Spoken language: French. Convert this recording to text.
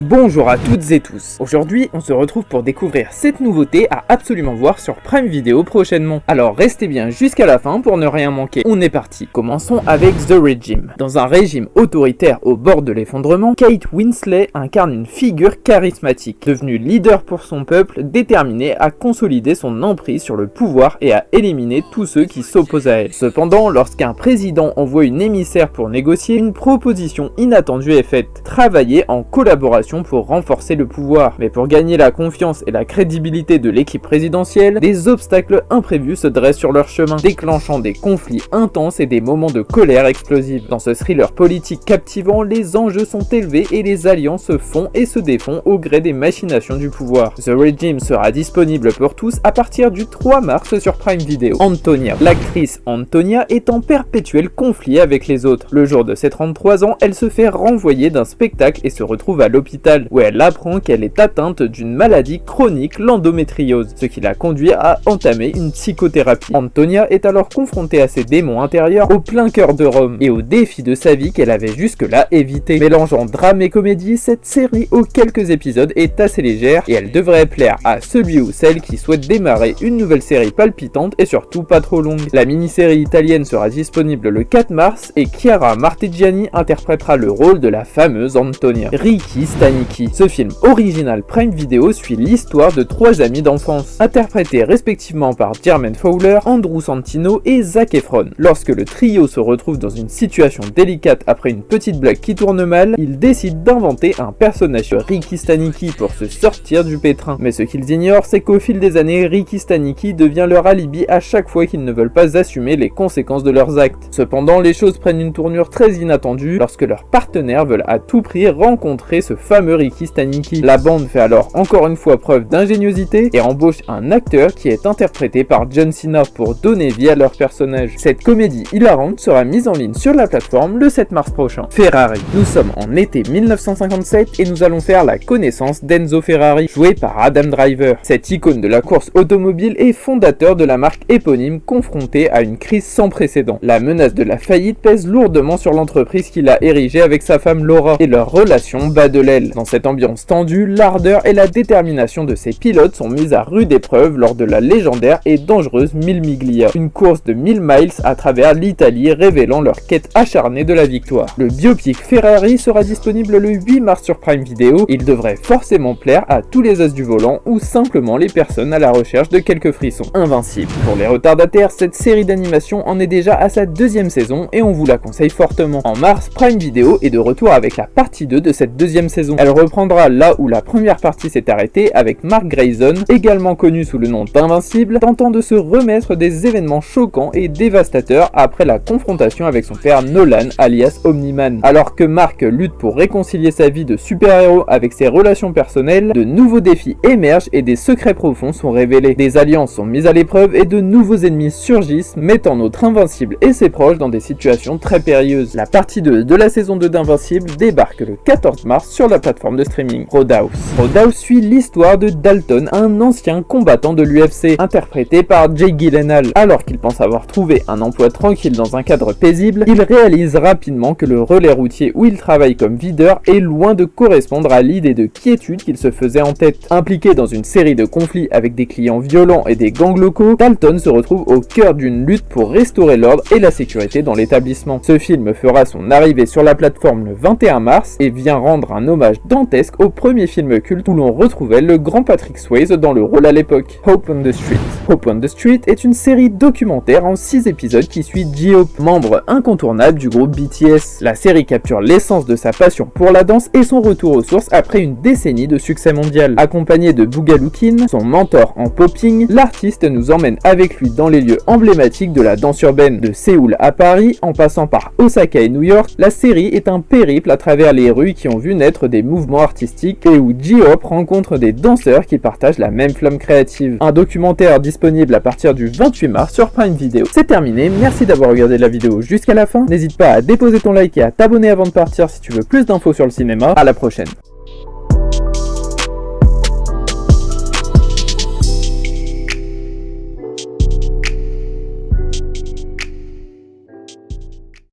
Bonjour à toutes et tous, aujourd'hui on se retrouve pour découvrir cette nouveauté à absolument voir sur Prime Video prochainement. Alors restez bien jusqu'à la fin pour ne rien manquer. On est parti, commençons avec The Regime. Dans un régime autoritaire au bord de l'effondrement, Kate Winslet incarne une figure charismatique, devenue leader pour son peuple, déterminée à consolider son emprise sur le pouvoir et à éliminer tous ceux qui s'opposent à elle. Cependant, lorsqu'un président envoie une émissaire pour négocier, une proposition inattendue est faite, travailler en collaboration pour renforcer le pouvoir. Mais pour gagner la confiance et la crédibilité de l'équipe présidentielle, des obstacles imprévus se dressent sur leur chemin, déclenchant des conflits intenses et des moments de colère explosive. Dans ce thriller politique captivant, les enjeux sont élevés et les alliances se font et se défont au gré des machinations du pouvoir. The Regime sera disponible pour tous à partir du 3 mars sur Prime Video. Antonia. L'actrice Antonia est en perpétuel conflit avec les autres. Le jour de ses 33 ans, elle se fait renvoyer d'un spectacle et se retrouve à l'hôpital où elle apprend qu'elle est atteinte d'une maladie chronique, l'endométriose, ce qui la conduit à entamer une psychothérapie. Antonia est alors confrontée à ses démons intérieurs au plein cœur de Rome et aux défis de sa vie qu'elle avait jusque-là évité. Mélangeant drame et comédie, cette série aux quelques épisodes est assez légère et elle devrait plaire à celui ou celle qui souhaite démarrer une nouvelle série palpitante et surtout pas trop longue. La mini-série italienne sera disponible le 4 mars et Chiara Martigiani interprétera le rôle de la fameuse Antonia. Ricky Stanicky. Ce film original Prime Video suit l'histoire de trois amis d'enfance, interprétés respectivement par Jermaine Fowler, Andrew Santino et Zac Efron. Lorsque le trio se retrouve dans une situation délicate après une petite blague qui tourne mal, ils décident d'inventer un personnage, Ricky Stanicky, pour se sortir du pétrin. Mais ce qu'ils ignorent, c'est qu'au fil des années, Ricky Stanicky devient leur alibi à chaque fois qu'ils ne veulent pas assumer les conséquences de leurs actes. Cependant, les choses prennent une tournure très inattendue lorsque leurs partenaires veulent à tout prix rencontrer ce fameux Ricky Stanicky. La bande fait alors encore une fois preuve d'ingéniosité et embauche un acteur qui est interprété par John Cena pour donner vie à leur personnage. Cette comédie hilarante sera mise en ligne sur la plateforme le 7 mars prochain. Ferrari. Nous sommes en été 1957 et nous allons faire la connaissance d'Enzo Ferrari, joué par Adam Driver. Cette icône de la course automobile est fondateur de la marque éponyme confrontée à une crise sans précédent. La menace de la faillite pèse lourdement sur l'entreprise qu'il a érigée avec sa femme Laura et leur relation bat de l'aile. Dans cette ambiance tendue, l'ardeur et la détermination de ses pilotes sont mises à rude épreuve lors de la légendaire et dangereuse Mille Miglia, une course de 1000 miles à travers l'Italie révélant leur quête acharnée de la victoire. Le biopic Ferrari sera disponible le 8 mars sur Prime Video. Il devrait forcément plaire à tous les as du volant ou simplement les personnes à la recherche de quelques frissons. Invincible. Pour les retardataires, cette série d'animation en est déjà à sa deuxième saison et on vous la conseille fortement. En mars, Prime Video est de retour avec la partie 2 de cette deuxième saison. Elle reprendra là où la première partie s'est arrêtée avec Mark Grayson, également connu sous le nom d'Invincible, tentant de se remettre des événements choquants et dévastateurs après la confrontation avec son père Nolan alias Omni-Man. Alors que Mark lutte pour réconcilier sa vie de super-héros avec ses relations personnelles, de nouveaux défis émergent et des secrets profonds sont révélés. Des alliances sont mises à l'épreuve et de nouveaux ennemis surgissent, mettant notre Invincible et ses proches dans des situations très périlleuses. La partie 2 de la saison 2 d'Invincible débarque le 14 mars sur la plateforme de streaming. Roadhouse. Roadhouse suit l'histoire de Dalton, un ancien combattant de l'UFC, interprété par Jake Gyllenhaal. Alors qu'il pense avoir trouvé un emploi tranquille dans un cadre paisible, il réalise rapidement que le relais routier où il travaille comme videur est loin de correspondre à l'idée de quiétude qu'il se faisait en tête. Impliqué dans une série de conflits avec des clients violents et des gangs locaux, Dalton se retrouve au cœur d'une lutte pour restaurer l'ordre et la sécurité dans l'établissement. Ce film fera son arrivée sur la plateforme le 21 mars et vient rendre un hommage dantesque au premier film culte où l'on retrouvait le grand Patrick Swayze dans le rôle à l'époque. Hope on the Street. Hope on the Street est une série documentaire en 6 épisodes qui suit J-Hope, membre incontournable du groupe BTS. La série capture l'essence de sa passion pour la danse et son retour aux sources après une décennie de succès mondial. Accompagné de Boogaloo Kin, son mentor en popping, l'artiste nous emmène avec lui dans les lieux emblématiques de la danse urbaine. De Séoul à Paris, en passant par Osaka et New York, la série est un périple à travers les rues qui ont vu naître des mouvements artistiques et où J-Hope rencontre des danseurs qui partagent la même flamme créative. Un documentaire disponible à partir du 28 mars sur Prime Video. C'est terminé, merci d'avoir regardé la vidéo jusqu'à la fin. N'hésite pas à déposer ton like et à t'abonner avant de partir si tu veux plus d'infos sur le cinéma. À la prochaine.